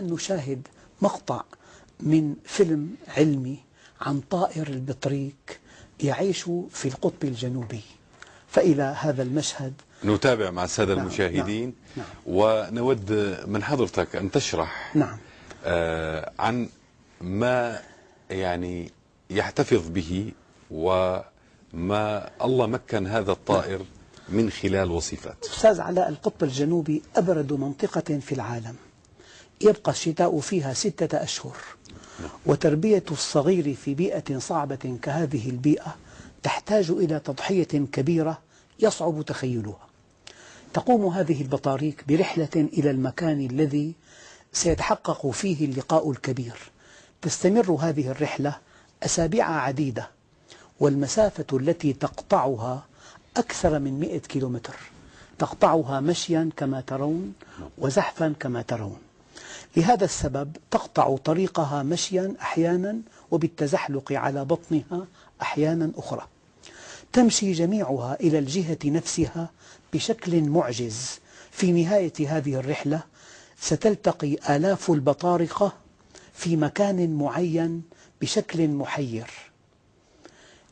نشاهد مقطع من فيلم علمي عن طائر البطريق يعيش في القطب الجنوبي، فإلى هذا المشهد نتابع مع السادة المشاهدين. نعم. ونود من حضرتك أن تشرح عن ما يعني يحتفظ به وما الله مكن هذا الطائر من خلال وصفات. أستاذ علاء، القطب الجنوبي أبرد منطقة في العالم، يبقى الشتاء فيها 6 أشهر، وتربية الصغير في بيئة صعبة كهذه البيئة تحتاج إلى تضحية كبيرة يصعب تخيلها. تقوم هذه البطاريق برحلة إلى المكان الذي سيتحقق فيه اللقاء الكبير. تستمر هذه الرحلة أسابيع عديدة، والمسافة التي تقطعها أكثر من 100 كيلومتر، تقطعها مشيا كما ترون وزحفا كما ترون. لهذا السبب تقطع طريقها مشيا أحيانا، وبالتزحلق على بطنها أحيانا أخرى. تمشي جميعها إلى الجهة نفسها بشكل معجز. في نهاية هذه الرحلة ستلتقي آلاف البطارقة في مكان معين بشكل محير.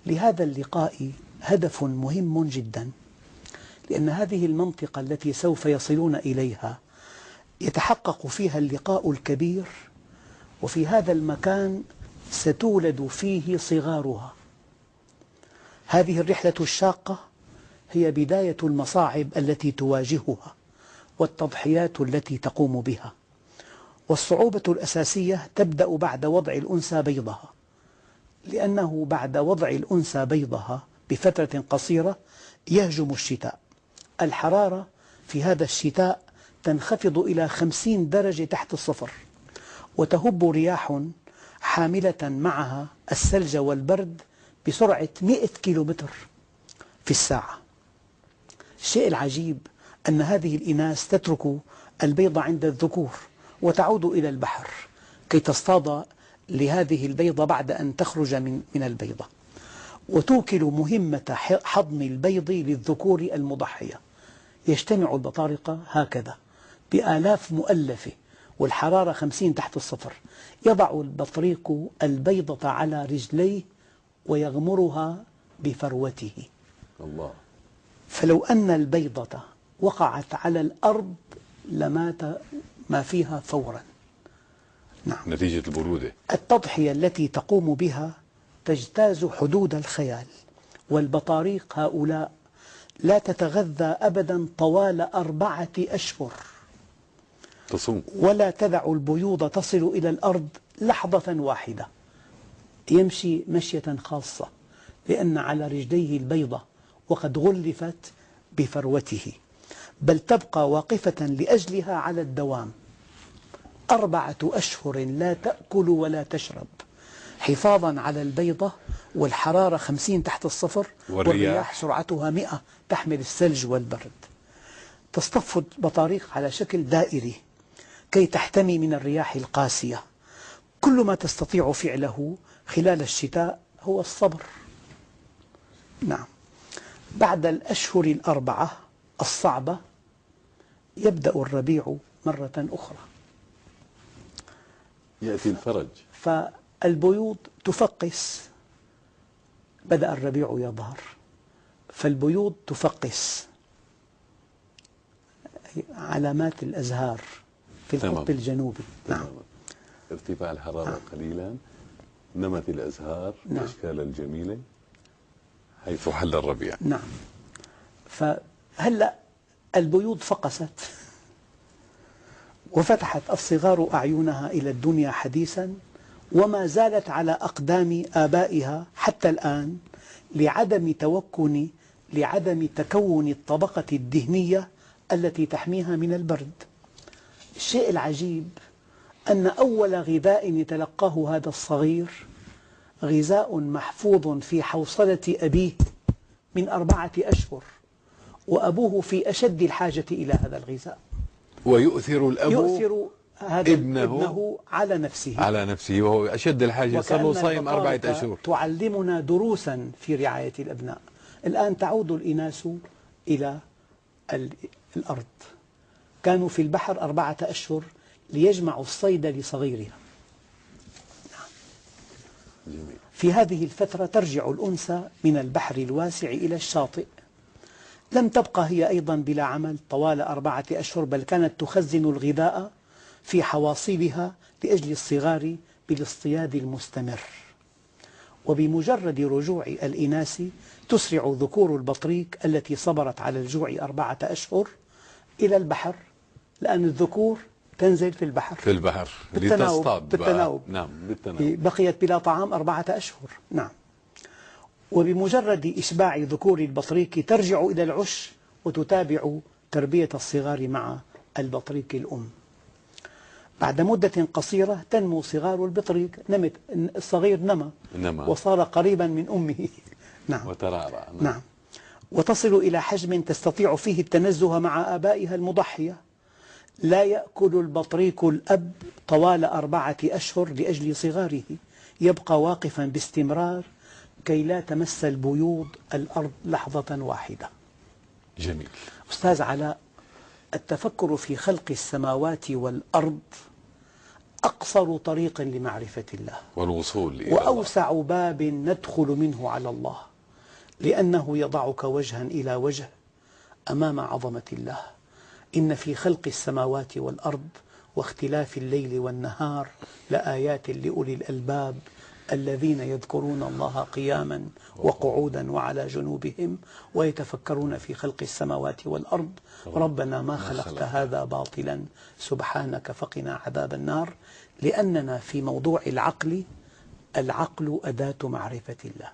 لهذا اللقاء هدف مهم جدا، لأن هذه المنطقة التي سوف يصلون إليها يتحقق فيها اللقاء الكبير، وفي هذا المكان ستولد فيه صغارها. هذه الرحلة الشاقة هي بداية المصاعب التي تواجهها والتضحيات التي تقوم بها. والصعوبة الأساسية تبدأ بعد وضع الأنثى بيضها، لأنه بعد وضع الأنثى بيضها بفترة قصيرة يهجم الشتاء. الحرارة في هذا الشتاء تنخفض إلى 50 درجة تحت الصفر، وتهب رياح حاملة معها الثلج والبرد بسرعة 100 كيلومتر في الساعة. الشيء العجيب أن هذه الإناث تترك البيض عند الذكور وتعود إلى البحر كي تصطاد لهذه البيضة بعد أن تخرج من البيضة، وتوكل مهمة حضن البيض للذكور المضحية. يجتمع البطارقة هكذا بآلاف مؤلفة والحرارة 50 تحت الصفر. يضع البطريق البيضة على رجليه ويغمرها بفروته. الله. فلو أن البيضة وقعت على الأرض لمات ما فيها فورا. نعم. نتيجة البرودة. التضحية التي تقوم بها تجتاز حدود الخيال. والبطاريق هؤلاء لا تتغذى أبدا طوال 4 أشهر، تصوم ولا تدع البيوض تصل إلى الأرض لحظة واحدة. يمشي مشية خاصة لأن على رجليه البيضة وقد غلفت بفروته، بل تبقى واقفة لأجلها على الدوام. 4 أشهر لا تأكل ولا تشرب حفاظا على البيضة، والحرارة 50 تحت الصفر، والرياح سرعتها 100 تحمل الثلج والبرد. تصطف البطاريق على شكل دائري كي تحتمي من الرياح القاسية. كل ما تستطيع فعله خلال الشتاء هو الصبر. نعم. بعد الأشهر 4 الصعبة يبدأ الربيع مرة أخرى، يأتي الفرج. فالبيوض تفقس. بدأ الربيع يظهر، فالبيوض تفقس، علامات الأزهار في القطب الجنوبي. نعم. ارتفاع الحرارة قليلا، نمت الأزهار الأشكال الجميلة حيث حل الربيع. نعم. فهلأ البيوض فقست وفتحت الصغار أعينها إلى الدنيا حديثا، وما زالت على أقدام آبائها حتى الآن لعدم تكون الطبقة الدهنية التي تحميها من البرد. الشيء العجيب أن أول غذاء يتلقاه هذا الصغير غذاء محفوظ في حوصلة أبيه من 4 أشهر، وأبوه في أشد الحاجة إلى هذا الغذاء، ويؤثر الأب هذا ابنه على نفسه وهو أشد الحاجة. صار له صايم 4 أشهر. تعلمنا دروسا في رعاية الأبناء. الآن تعود الإناث إلى الأرض. كانوا في البحر 4 أشهر ليجمعوا الصيد لصغيرها. جميل. في هذه الفترة ترجع الأنثى من البحر الواسع إلى الشاطئ. لم تبقى هي أيضا بلا عمل طوال 4 أشهر، بل كانت تخزن الغذاء في حواصلها لأجل الصغار بالاصطياد المستمر. وبمجرد رجوع الإناث تسرع ذكور البطريق التي صبرت على الجوع 4 أشهر إلى البحر، لأن الذكور تنزل في البحر لتصطاد بالتناوب. نعم، بالتناوب. بقيت بلا طعام 4 أشهر. نعم. وبمجرد إشباع ذكور البطريق ترجع إلى العش وتتابع تربية الصغار مع البطريق الأم. بعد مدة قصيرة تنمو صغار البطريق، الصغير نمى وصار قريبا من أمه. نعم. وترعرع. نعم. وتصل إلى حجم تستطيع فيه التنزه مع آبائها المضحية. لا يأكل البطريق الأب طوال 4 أشهر لأجل صغاره، يبقى واقفا باستمرار كي لا تمس البيوض الأرض لحظة واحدة. جميل. أستاذ علاء، التفكر في خلق السماوات والأرض أقصر طريق لمعرفة الله والوصول إلى وأوسع باب ندخل منه على الله، لأنه يضعك وجها إلى وجه أمام عظمة الله. إن في خلق السماوات والأرض واختلاف الليل والنهار لآيات لأولي الألباب الذين يذكرون الله قياما وقعودا وعلى جنوبهم ويتفكرون في خلق السماوات والأرض ربنا ما خلقت هذا باطلا سبحانك فقنا عذاب النار. لأننا في موضوع العقل أداة معرفة الله.